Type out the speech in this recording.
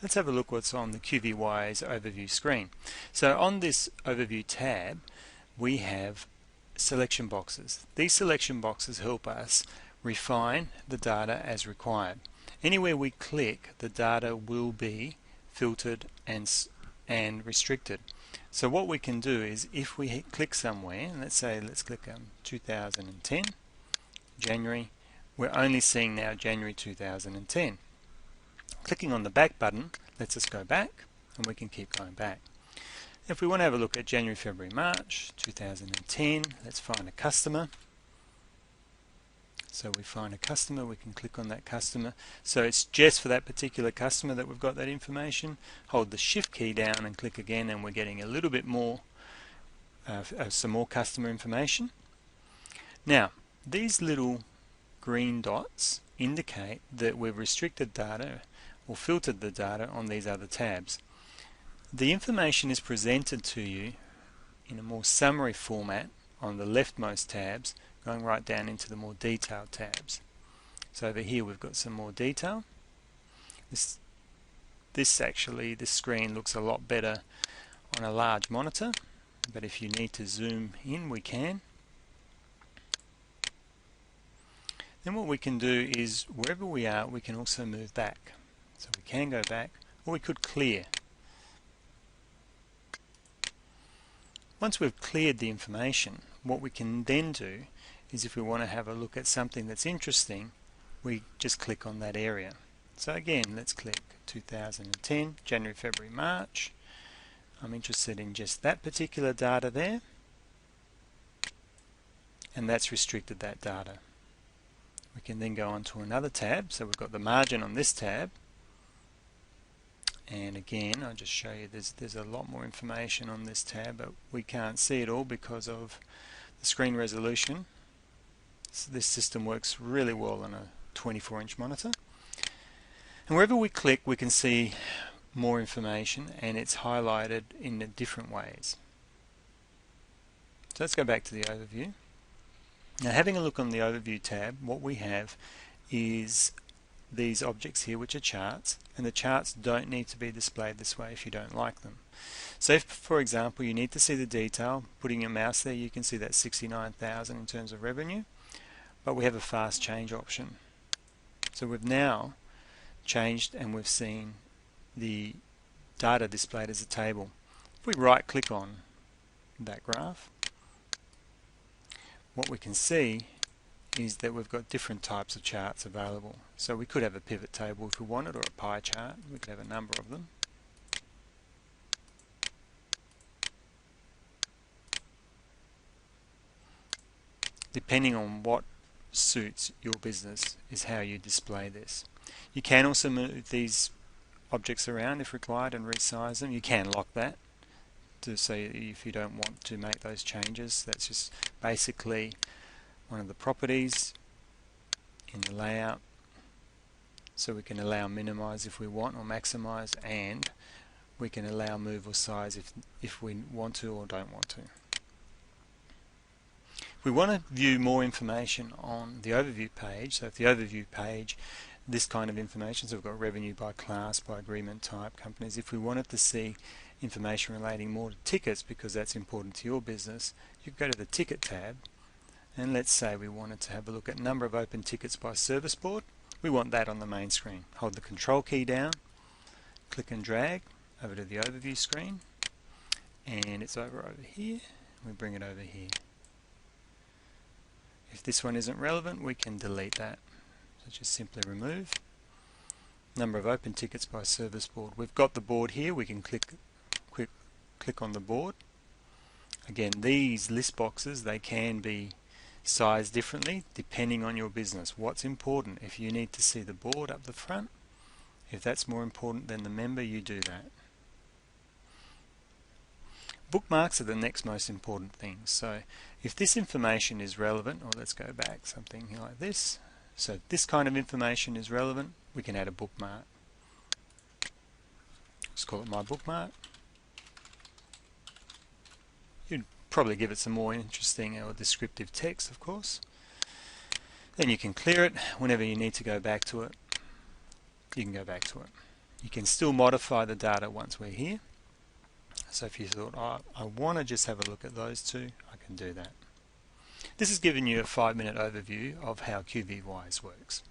Let's have a look what's on the qvWise overview screen. So on this overview tab we have selection boxes. These selection boxes help us refine the data as required. Anywhere we click, the data will be filtered and restricted. So what we can do is, if we click somewhere, and let's click 2010 January, we're only seeing now January 2010. Clicking on the back button lets us go back, and we can keep going back. If we want to have a look at January, February, March 2010, let's find a customer. So we find a customer, we can click on that customer. So it's just for that particular customer that we've got that information. Hold the Shift key down and click again, and we're getting a little bit more, some more customer information. Now, these little green dots indicate that we've restricted data or filtered the data on these other tabs. The information is presented to you in a more summary format on the leftmost tabs, going right down into the more detailed tabs. So over here we've got some more detail. This screen looks a lot better on a large monitor, but if you need to zoom in, we can. Then what we can do is, wherever we are, we can also move back. So we can go back, or we could clear. Once we've cleared the information, what we can then do is, if we want to have a look at something that's interesting, we just click on that area. So again, let's click 2010, January, February, March. I'm interested in just that particular data there, and that's restricted that data. We can then go on to another tab. So we've got the margin on this tab, and again I'll just show you there's a lot more information on this tab, but we can't see it all because of the screen resolution. So this system works really well on a 24-inch monitor, and wherever we click we can see more information, and it's highlighted in different ways. So let's go back to the overview. Now, having a look on the overview tab, what we have is these objects here, which are charts, and the charts don't need to be displayed this way if you don't like them. So if, for example, you need to see the detail, putting your mouse there, you can see that 69,000 in terms of revenue, but we have a fast change option. So we've now changed and we've seen the data displayed as a table. If we right click on that graph, what we can see is that we've got different types of charts available. So we could have a pivot table if we wanted, or a pie chart. We could have a number of them. Depending on what suits your business is how you display this. You can also move these objects around if required and resize them. You can lock that to say if you don't want to make those changes. That's just basically one of the properties in the layout. So we can allow minimize if we want, or maximize, and we can allow move or size if we want to or don't want to. If we want to view more information on the overview page, so if the overview page, this kind of information, so we've got revenue by class, by agreement type, companies. If we wanted to see information relating more to tickets, because that's important to your business, you go to the ticket tab, and let's say we wanted to have a look at number of open tickets by service board. We want that on the main screen. Hold the control key down, click and drag over to the overview screen, and it's over here. We bring it over here. If this one isn't relevant, we can delete that. So just simply remove. Number of open tickets by service board. We've got the board here. We can click on the board. Again, these list boxes, they can be sized differently depending on your business. What's important? If you need to see the board up the front, if that's more important than the member, you do that. Bookmarks are the next most important thing. So if this information is relevant, or let's go back, something like this. So if this kind of information is relevant, we can add a bookmark. Let's call it my bookmark. You'd probably give it some more interesting or descriptive text, of course. Then you can clear it. Whenever you need to go back to it, you can go back to it. You can still modify the data once we're here. So if you thought, oh, I want to just have a look at those two, I can do that. This has given you a 5-minute overview of how qvWise works.